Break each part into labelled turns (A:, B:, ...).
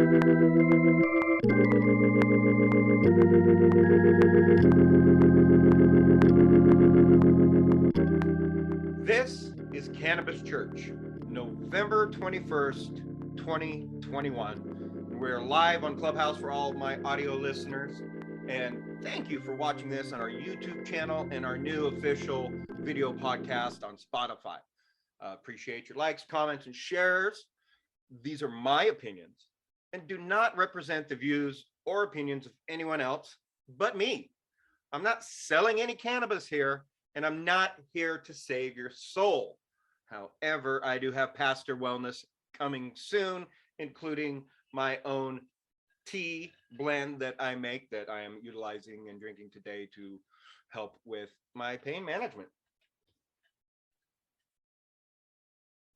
A: This is Cannabis Church, November 21st, 2021. We're live on Clubhouse for all of my audio listeners. And thank you for watching this on our YouTube channel and our new official video podcast on Spotify. Appreciate your likes, comments, and shares. These are my opinions and do not represent the views or opinions of anyone else but me. I'm not selling any cannabis here, and I'm not here to save your soul. However, I do have pastor wellness coming soon, including my own tea blend that I make that I am utilizing and drinking today to help with my pain management.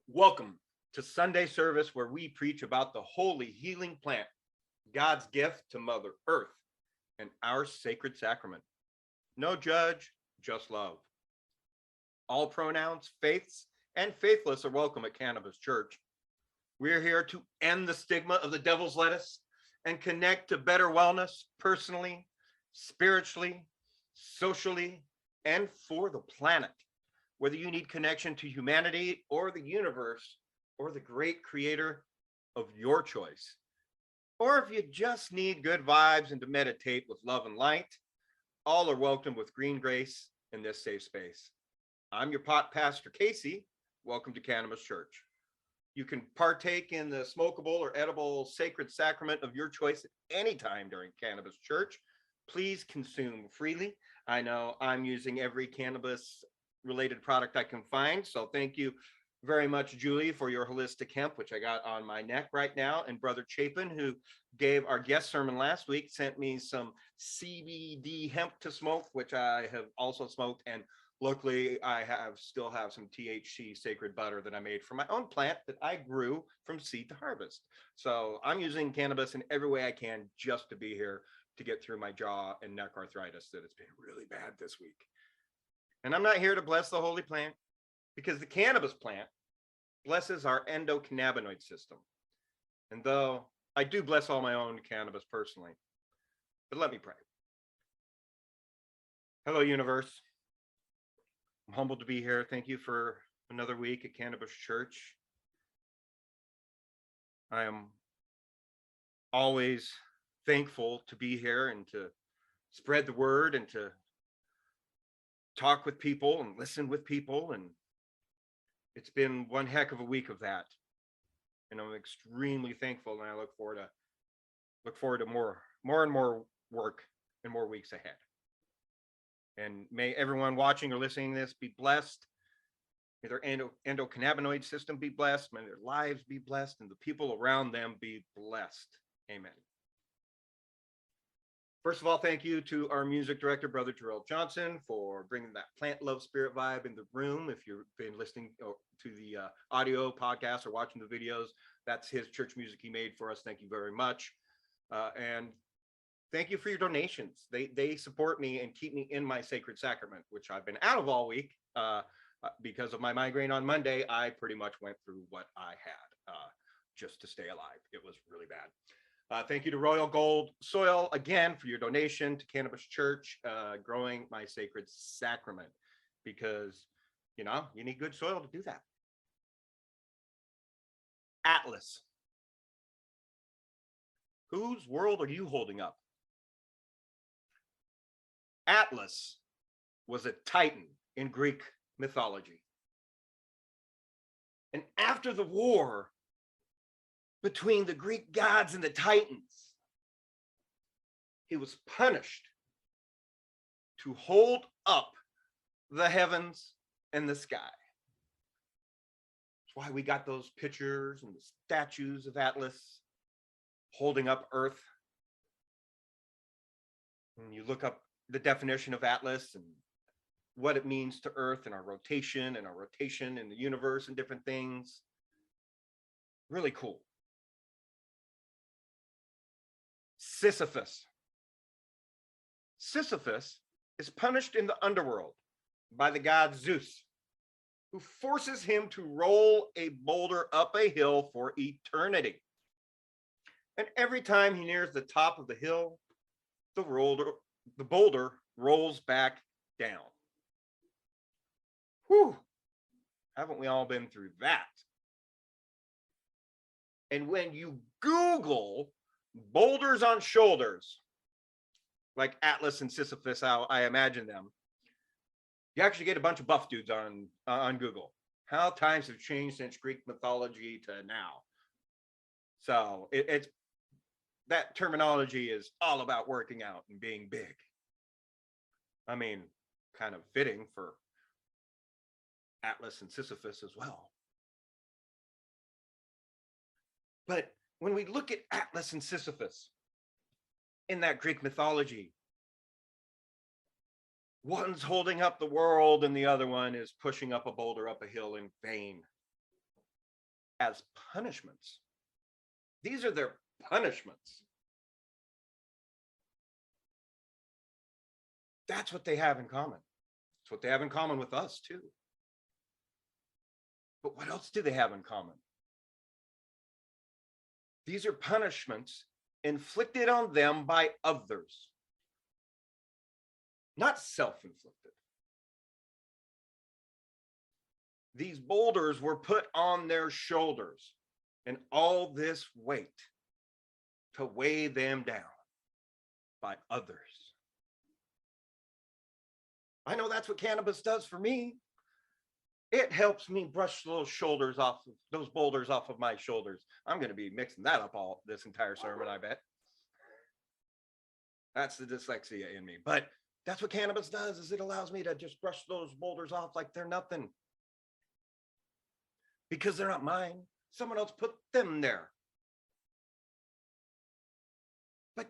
A: Welcome to Sunday service, where we preach about the holy healing plant, God's gift to Mother Earth, and our sacred sacrament. No judge, just love. All pronouns, faiths, and faithless are welcome at Cannabis Church. We're here to end the stigma of the devil's lettuce and connect to better wellness personally, spiritually, socially, and for the planet. Whether you need connection to humanity or the universe or the great creator of your choice, or if you just need good vibes and to meditate with love and light, all are welcome with green grace in this safe space. I'm your pot pastor, Casey. Welcome to Cannabis Church. You can partake in the smokable or edible sacred sacrament of your choice at any time during Cannabis Church. Please consume freely. I know I'm using every cannabis related product I can find. So thank you very much, Julie, for your holistic hemp, which I got on my neck right now. And Brother Chapin, who gave our guest sermon last week, sent me some CBD hemp to smoke, which I have also smoked. And luckily, I still have some THC sacred butter that I made from my own plant that I grew from seed to harvest. So I'm using cannabis in every way I can just to be here to get through my jaw and neck arthritis that has been really bad this week. And I'm not here to bless the holy plant, because the cannabis plant blesses our endocannabinoid system. And though I do bless all my own cannabis personally, but let me pray. Hello, universe. I'm humbled to be here. Thank you for another week at Cannabis Church. I am always thankful to be here and to spread the word and to talk with people and listen with people. And it's been one heck of a week of that. And I'm extremely thankful, and I look forward to more and more work and more weeks ahead. And may everyone watching or listening to this be blessed. May their endocannabinoid system be blessed. May their lives be blessed, and the people around them be blessed. Amen. First of all, thank you to our music director, Brother Terrell Johnson, for bringing that plant love spirit vibe in the room. If you've been listening to the audio podcast or watching the videos, that's his church music he made for us. Thank you very much. And thank you for your donations. They support me and keep me in my sacred sacrament, which I've been out of all week because of my migraine on Monday. I pretty much went through what I had just to stay alive. It was really bad. Thank you to Royal Gold Soil again for your donation to Cannabis Church, growing my sacred sacrament, because you need good soil to do that. Atlas. Whose world are you holding up? Atlas was a titan in Greek mythology. And after the war between the Greek gods and the Titans, he was punished to hold up the heavens and the sky. That's why we got those pictures and the statues of Atlas holding up Earth. When you look up the definition of Atlas and what it means to Earth and our rotation in the universe and different things, really cool. Sisyphus. Sisyphus is punished in the underworld by the god Zeus, who forces him to roll a boulder up a hill for eternity. And every time he nears the top of the hill, the boulder rolls back down. Whew, haven't we all been through that? And when you Google boulders on shoulders, like Atlas and Sisyphus, how I imagine them, you actually get a bunch of buff dudes on Google. How times have changed since Greek mythology to now. So it's that terminology is all about working out and being big. I mean, kind of fitting for Atlas and Sisyphus as well. But when we look at Atlas and Sisyphus in that Greek mythology, one's holding up the world and the other one is pushing up a boulder up a hill in vain as punishments. These are their punishments. That's what they have in common. It's what they have in common with us too. But what else do they have in common? These are punishments inflicted on them by others, not self-inflicted. These boulders were put on their shoulders, and all this weight to weigh them down by others. I know that's what cannabis does for me. It helps me brush those shoulders off, those boulders off of my shoulders. I'm going to be mixing that up all this entire sermon, I bet. That's the dyslexia in me. But that's what cannabis does, is it allows me to just brush those boulders off like they're nothing. Because they're not mine. Someone else put them there. But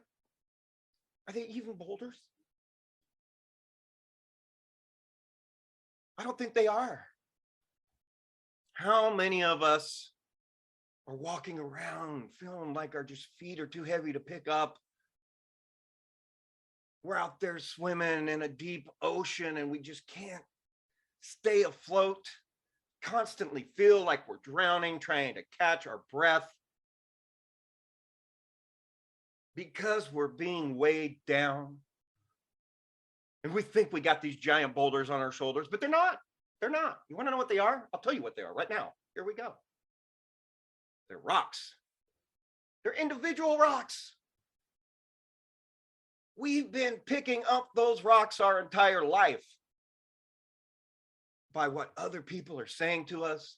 A: are they even boulders? I don't think they are. How many of us are walking around feeling like our just feet are too heavy to pick up? We're out there swimming in a deep ocean and we just can't stay afloat, constantly feel like we're drowning, trying to catch our breath because we're being weighed down. And we think we got these giant boulders on our shoulders, but they're not. They're not. You want to know what they are? I'll tell you what they are right now. Here we go. They're rocks. They're individual rocks. We've been picking up those rocks our entire life by what other people are saying to us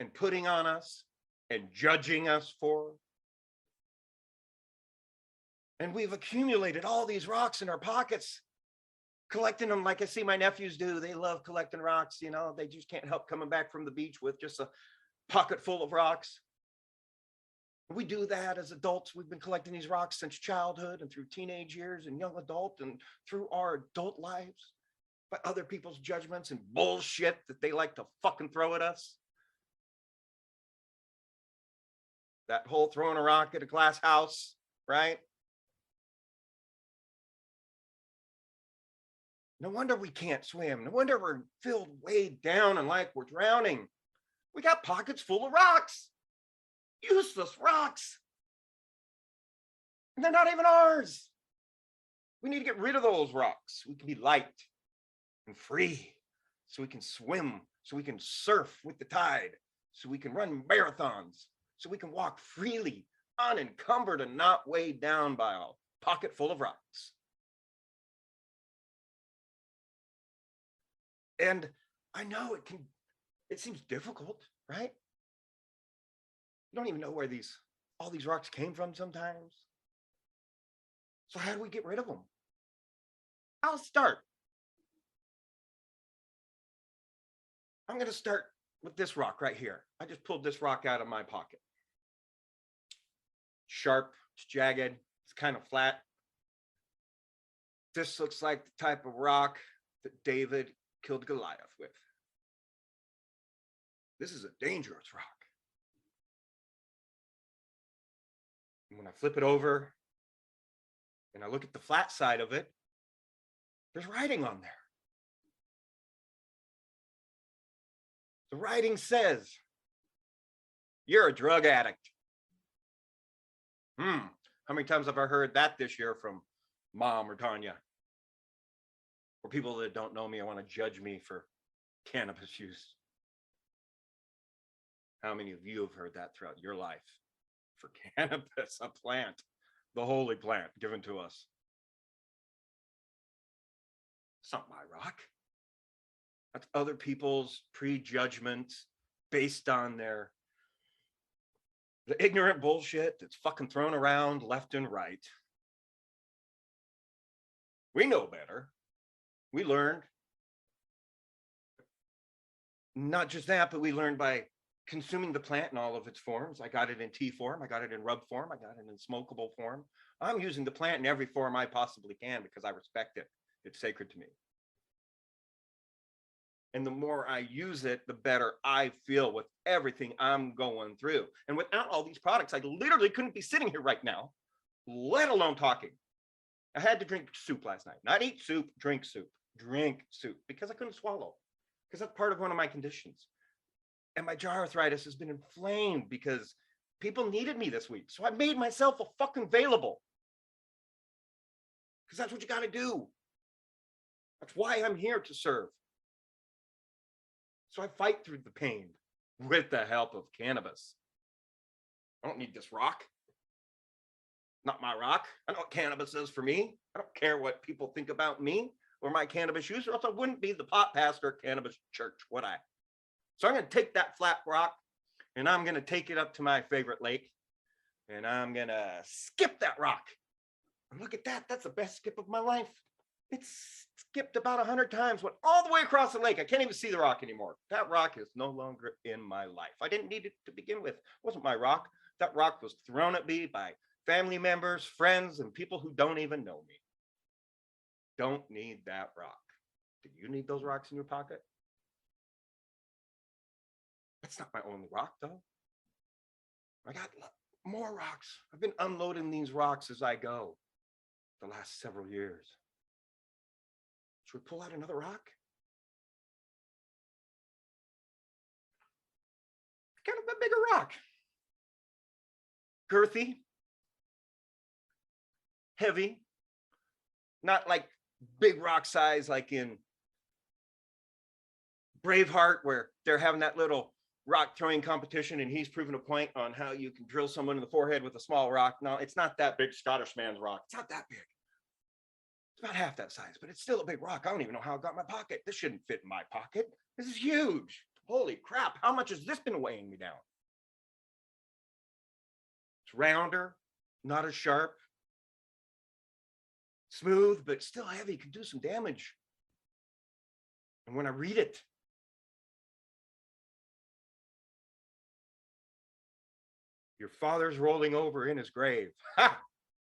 A: and putting on us and judging us for. And we've accumulated all these rocks in our pockets, collecting them like I see my nephews do. They love collecting rocks, you know, they just can't help coming back from the beach with just a pocket full of rocks. We do that as adults. We've been collecting these rocks since childhood and through teenage years and young adult and through our adult lives by other people's judgments and bullshit that they like to fucking throw at us. That whole throwing a rock at a glass house, right? No wonder we can't swim. No wonder we're filled weighed down and like we're drowning. We got pockets full of rocks, useless rocks. And they're not even ours. We need to get rid of those rocks. So we can be light and free, so we can swim, so we can surf with the tide, so we can run marathons, so we can walk freely, unencumbered and not weighed down by a pocket full of rocks. And I know it seems difficult, right? You don't even know where all these rocks came from sometimes. So how do we get rid of them? I'll start. I'm going to start with this rock right here. I just pulled this rock out of my pocket. Sharp, it's jagged, it's kind of flat. This looks like the type of rock that David killed Goliath with. This is a dangerous rock. And when I flip it over and I look at the flat side of it, there's writing on there. The writing says, "You're a drug addict." How many times have I heard that this year from Mom or Tanya? Or people that don't know me and want to judge me for cannabis use. How many of you have heard that throughout your life? For cannabis, a plant, the holy plant given to us. It's not my rock. That's other people's prejudgments based on the ignorant bullshit that's fucking thrown around left and right. We know better. We learned. Not just that, but we learned by consuming the plant in all of its forms. I got it in tea form. I got it in rub form. I got it in smokable form. I'm using the plant in every form I possibly can because I respect it. It's sacred to me. And the more I use it, the better I feel with everything I'm going through. And without all these products, I literally couldn't be sitting here right now, let alone talking. I had to drink soup last night. Not eat soup, drink soup. Drink soup because I couldn't swallow. Because that's part of one of my conditions. And my jaw arthritis has been inflamed because people needed me this week. So I made myself a fucking available. Because that's what you got to do. That's why I'm here, to serve. So I fight through the pain with the help of cannabis. I don't need this rock. Not my rock. I know what cannabis is for me. I don't care what people think about me or my cannabis use, or else I wouldn't be the pot pastor at Cannabis Church, would I? So I'm going to take that flat rock and I'm going to take it up to my favorite lake and I'm going to skip that rock. And look at that. That's the best skip of my life. It's skipped about 100 times, went all the way across the lake. I can't even see the rock anymore. That rock is no longer in my life. I didn't need it to begin with. It wasn't my rock. That rock was thrown at me by family members, friends, and people who don't even know me. Don't need that rock. Do you need those rocks in your pocket? That's not my only rock, though. I got more rocks. I've been unloading these rocks as I go the last several years. Should we pull out another rock? Kind of a bigger rock. Girthy. Heavy. Not like big rock size like in Braveheart, where they're having that little rock throwing competition and he's proving a point on how you can drill someone in the forehead with a small rock. No, it's not that big Scottish man's rock. It's not that big. It's about half that size, but it's still a big rock. I don't even know how it got in my pocket. This shouldn't fit in my pocket. This is huge. Holy crap. How much has this been weighing me down? It's rounder, not as sharp. Smooth, but still heavy, can do some damage. And when I read it, your father's rolling over in his grave. Ha!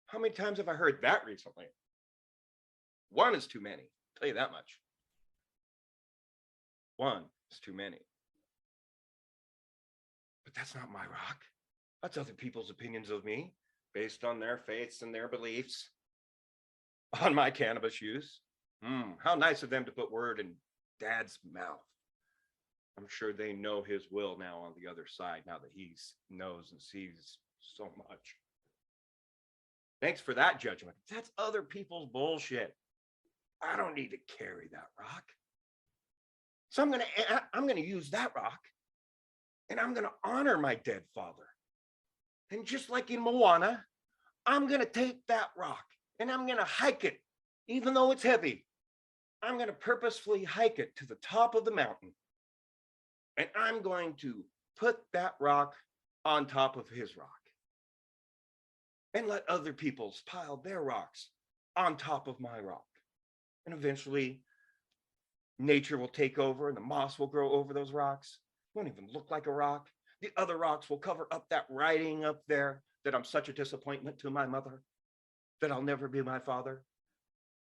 A: How many times have I heard that recently? One is too many, I'll tell you that much. One is too many. But that's not my rock. That's other people's opinions of me based on their faiths and their beliefs on my cannabis use. How nice of them to put word in Dad's mouth. I'm sure they know his will now on the other side, now that he knows and sees so much. Thanks for that judgment. That's other people's bullshit. I don't need to carry that rock. So I'm going to use that rock and I'm going to honor my dead father. And just like in Moana, I'm going to take that rock and I'm going to hike it, even though it's heavy. I'm going to purposefully hike it to the top of the mountain. And I'm going to put that rock on top of his rock. And let other people's pile their rocks on top of my rock. And eventually, nature will take over and the moss will grow over those rocks. It won't even look like a rock. The other rocks will cover up that writing up there that I'm such a disappointment to my mother, that I'll never be my father.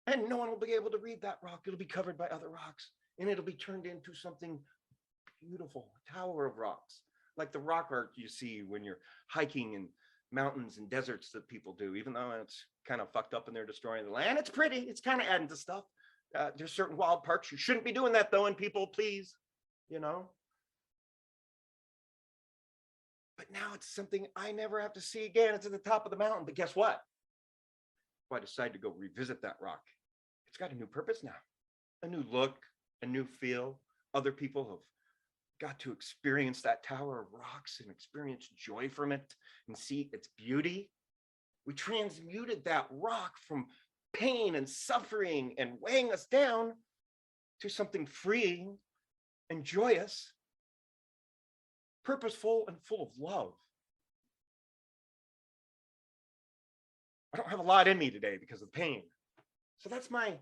A: And no one will be able to read that rock. It'll be covered by other rocks. And it'll be turned into something beautiful, a tower of rocks, like the rock art you see when you're hiking in mountains and deserts that people do, even though it's kind of fucked up and they're destroying the land. It's pretty. It's kind of adding to stuff. There's certain wild parts. You shouldn't be doing that, though, and people, please, you know. But But now it's something I never have to see again. It's at the top of the mountain. But guess what? If I decide to go revisit that rock, it's got a new purpose now, a new look, a new feel. Other people have got to experience that tower of rocks and experience joy from it and see its beauty. We transmuted that rock from pain and suffering and weighing us down to something freeing and joyous, purposeful, and full of love. I don't have a lot in me today because of pain. So that's my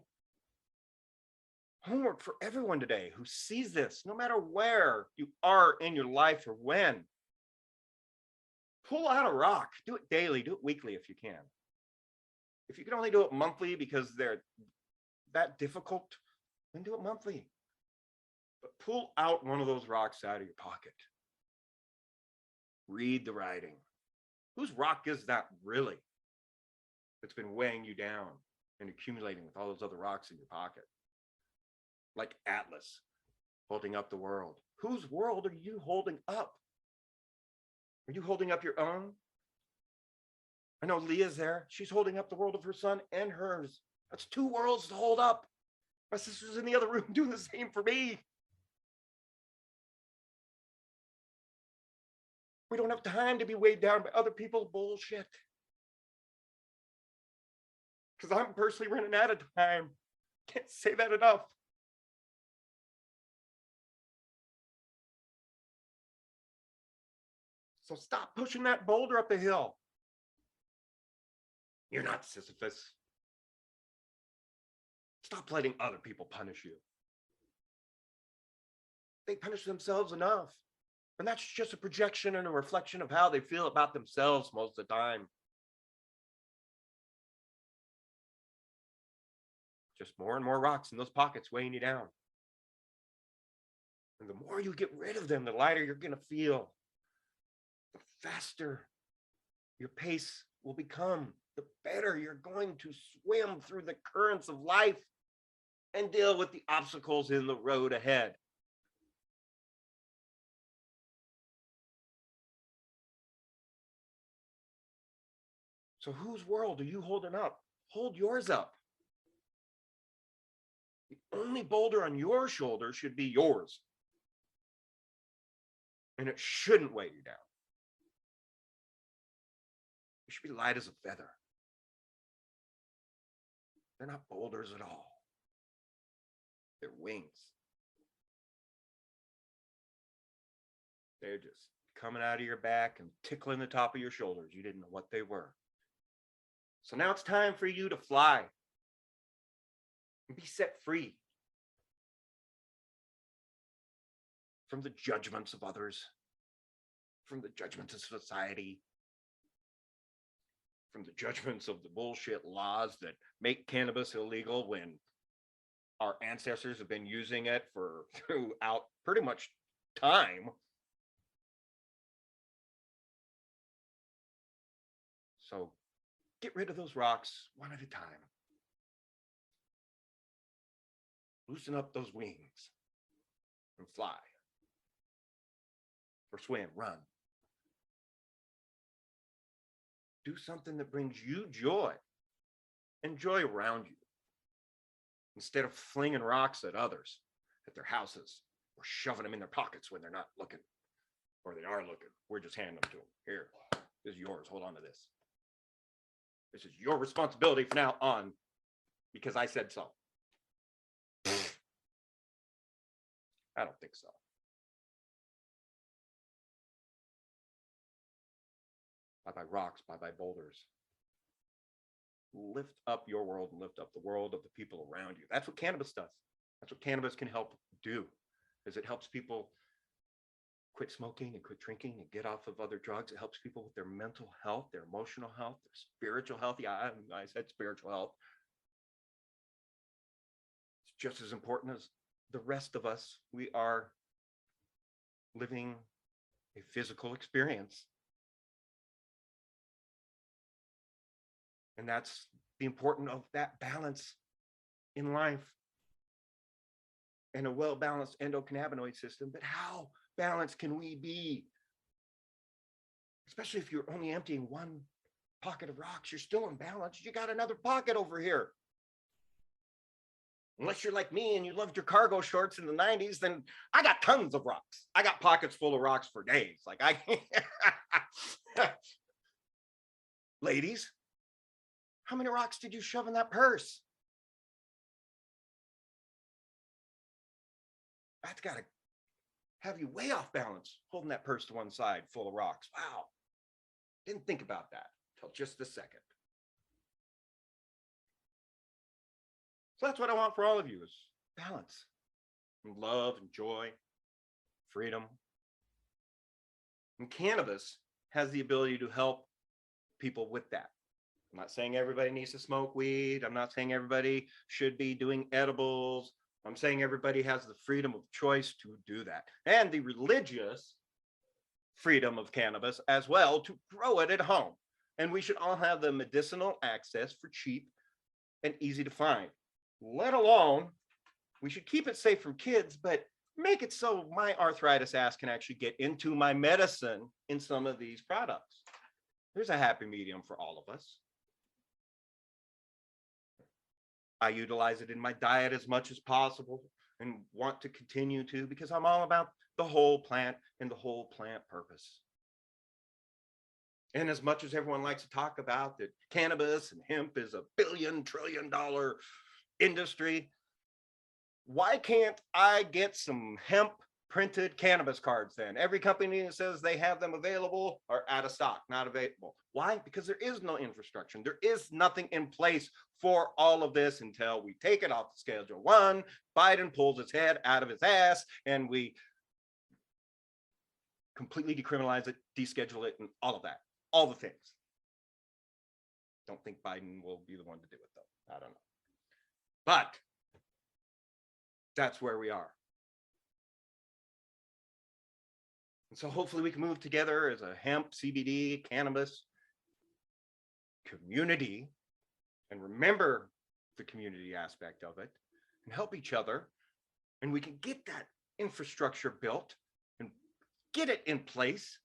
A: homework for everyone today who sees this, no matter where you are in your life or when. Pull out a rock. Do it daily. Do it weekly if you can. If you can only do it monthly because they're that difficult, then do it monthly. But pull out one of those rocks out of your pocket. Read the writing. Whose rock is that really? That's been weighing you down and accumulating with all those other rocks in your pocket. Like Atlas holding up the world. Whose world are you holding up? Are you holding up your own? I know Leah's there. She's holding up the world of her son and hers. That's two worlds to hold up. My sister's in the other room doing the same for me. We don't have time to be weighed down by other people's bullshit. Because I'm personally running out of time. Can't say that enough. So stop pushing that boulder up the hill. You're not Sisyphus. Stop letting other people punish you. They punish themselves enough. And that's just a projection and a reflection of how they feel about themselves most of the time. Just more and more rocks in those pockets weighing you down. And the more you get rid of them, the lighter you're going to feel. The faster your pace will become, the better you're going to swim through the currents of life and deal with the obstacles in the road ahead. So whose world are you holding up? Hold yours up. The only boulder on your shoulder should be yours. And it shouldn't weigh you down. It should be light as a feather. They're not boulders at all. They're wings. They're just coming out of your back and tickling the top of your shoulders. You didn't know what they were. So now it's time for you to fly and be set free from the judgments of others, from the judgments of society, from the judgments of the bullshit laws that make cannabis illegal when our ancestors have been using it for throughout pretty much time. So get rid of those rocks one at a time. Loosen up those wings and fly. Or swim, run. Do something that brings you joy and joy around you. Instead of flinging rocks at others, at their houses, or shoving them in their pockets when they're not looking, or they are looking. We're just handing them to them. Here, this is yours. Hold on to this. This is your responsibility from now on because I said so. I don't think so. Bye-bye rocks, bye-bye boulders. Lift up your world and lift up the world of the people around you. That's what cannabis does. That's what cannabis can help do, is it helps people quit smoking and quit drinking and get off of other drugs. It helps people with their mental health, their emotional health, their spiritual health. Yeah, I said spiritual health. It's just as important as the rest of us. We are living a physical experience. And that's the importance of that balance in life and a well-balanced endocannabinoid system. But how balanced can we be especially if you're only emptying one pocket of rocks, you're still imbalanced. You got another pocket over here. Unless you're like me and you loved your cargo shorts in the 90s, then I got tons of rocks. I got pockets full of rocks for days. Like ladies, how many rocks did you shove in that purse? That's got to have you way off balance, holding that purse to one side full of rocks. Wow. Didn't think about that until just a second. So that's what I want for all of you is balance and love and joy, freedom. And cannabis has the ability to help people with that. I'm not saying everybody needs to smoke weed. I'm not saying everybody should be doing edibles. I'm saying everybody has the freedom of choice to do that, and the religious freedom of cannabis as well to grow it at home. And we should all have the medicinal access for cheap and easy to find. Let alone, we should keep it safe from kids, but make it so my arthritis ass can actually get into my medicine in some of these products. There's a happy medium for all of us. I utilize it in my diet as much as possible and want to continue to, because I'm all about the whole plant and the whole plant purpose. And as much as everyone likes to talk about that cannabis and hemp is $1 billion-trillion industry, why can't I get some hemp printed cannabis cards then? Every company that says they have them available are out of stock, not available. Why? Because there is no infrastructure. There is nothing in place for all of this until we take it off the Schedule 1, Biden pulls his head out of his ass, and we completely decriminalize it, deschedule it, and all of that. All the things. Don't think Biden will be the one to do it, though. I don't know. But that's where we are. And so hopefully we can move together as a hemp, CBD, cannabis community and remember the community aspect of it and help each other. And we can get that infrastructure built and get it in place.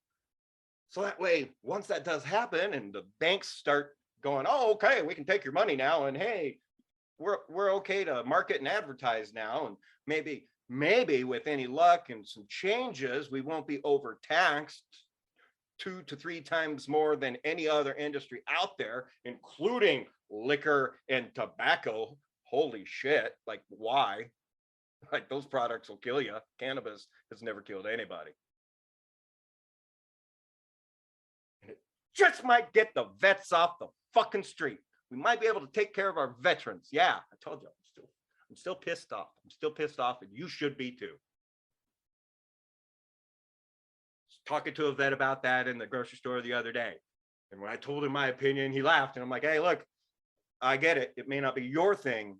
A: So that way, once that does happen and the banks start going, oh, okay, we can take your money now. And hey, we're okay to market and advertise now. And maybe with any luck and some changes, we won't be overtaxed 2 to 3 times more than any other industry out there, including liquor and tobacco. Holy shit. Like, why? Like, those products will kill you. Cannabis has never killed anybody. And it just might get the vets off the fucking street. We might be able to take care of our veterans. Yeah, I told you, I'm still pissed off. I'm still pissed off, and you should be too. Talking to a vet about that in the grocery store the other day. And when I told him my opinion, he laughed. And I'm like, hey, look, I get it. It may not be your thing,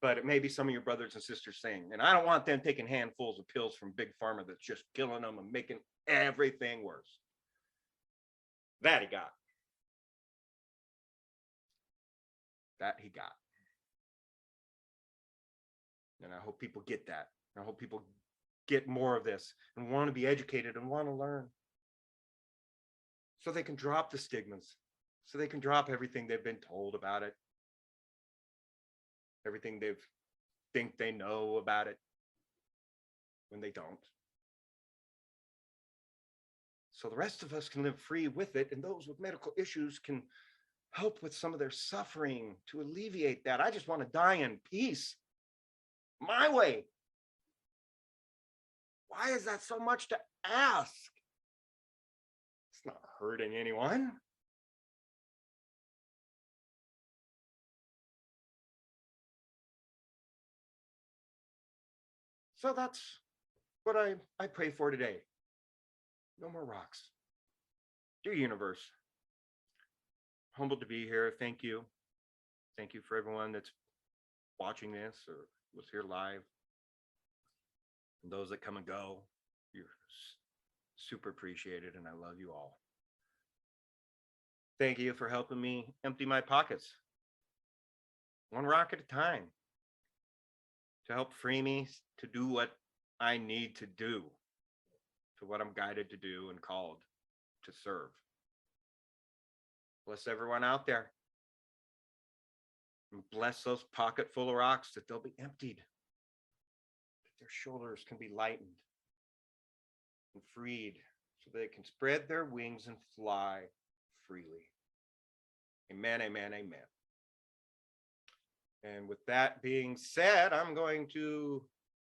A: but it may be some of your brothers and sisters' thing. And I don't want them taking handfuls of pills from Big Pharma that's just killing them and making everything worse. That he got. That he got. And I hope people get that. I hope people get more of this and want to be educated and want to learn. So they can drop the stigmas. So they can drop everything they've been told about it. Everything they think they know about it when they don't. So the rest of us can live free with it, and those with medical issues can help with some of their suffering to alleviate that. I just want to die in peace. My way. Why is that so much to ask? It's not hurting anyone. So that's what I pray for today. No more rocks. Dear universe, humbled to be here. Thank you. Thank you for everyone that's watching this or was here live. And those that come and go, you're super appreciated, and I love you all. Thank you for helping me empty my pockets, one rock at a time, to help free me to do what I need to do, to what I'm guided to do and called to serve. Bless everyone out there. And bless those pockets full of rocks that they'll be emptied, that their shoulders can be lightened and freed so they can spread their wings and fly freely. Amen, amen, amen. And with that being said, I'm going to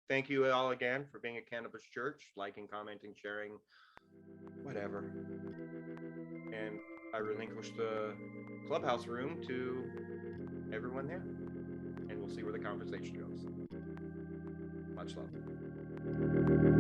A: thank you all again for being a Cannabis Church, liking, commenting, sharing, whatever. And I relinquish the clubhouse room to everyone there. And we'll see where the conversation goes. Much love.